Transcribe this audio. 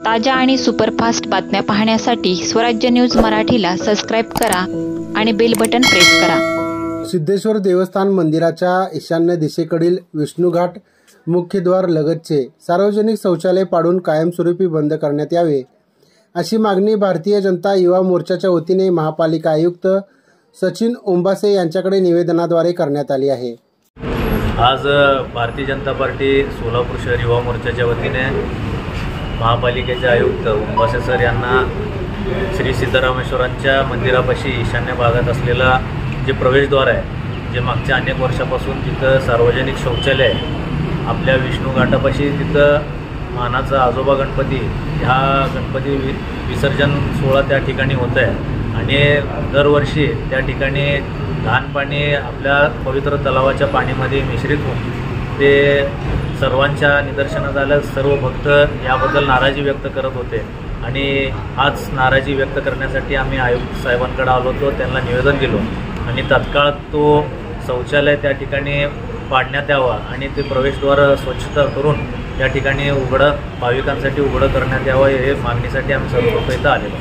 ताज्या आणि सुपरफास्ट बातम्या पाहण्यासाठी स्वराज्य न्यूज मराठीला सबस्क्राईब करा आणि बेल बटन प्रेस करा। सिद्धेश्वर देवस्थान मंदिराच्या ईशान्य दिशेकडील विष्णुघाट मुख्यद्वार लगतचे सार्वजनिक शौचालय पाडून कायमस्वरूपी बंद करण्यात यावे, अशी मागणी भारतीय जनता युवा मोर्चाच्या वतीने महापालिका आयुक्त सचिन ओंबासे यांच्याकडे निवेदनाद्वारे करण्यात आली आहे। आज भारतीय जनता पार्टी सोलापूर शहर युवा मोर्चाच्या वतीने महापालिकेचे आयुक्त ओंबासे सर यांना श्री सिद्धरामेश्वरांच्या मंदिरापाशी ईशान्य भागात असलेला जे प्रवेशद्वार आहे, जे मागच्या अनेक वर्षापासून तिथं सार्वजनिक शौचालय आहे, आपल्या विष्णू घाटापाशी तिथं मानाचा आजोबा गणपती ह्या गणपती विसर्जन सोहळा त्या ठिकाणी होत आहे आणि दरवर्षी त्या ठिकाणी घाण पाणी आपल्या पवित्र तलावाच्या पाण्यामध्ये मिश्रित होऊन ते सर्वांच्या निदर्शनास आलं। सर्व भक्त याबद्दल नाराजी व्यक्त करत होते आणि आज नाराजी व्यक्त करण्यासाठी आम्ही आयुक्त साहेबांकडे आलो होतो, त्यांना निवेदन दिलो आणि तात्काळ तो शौचालय त्या ठिकाणी पाडण्यात यावा आणि ते प्रवेशद्वार स्वच्छता करून त्या ठिकाणी भाविकांसाठी उघडं करण्यात यावं, हे मागणीसाठी आम्ही सर्व लोक इथं आलेलो।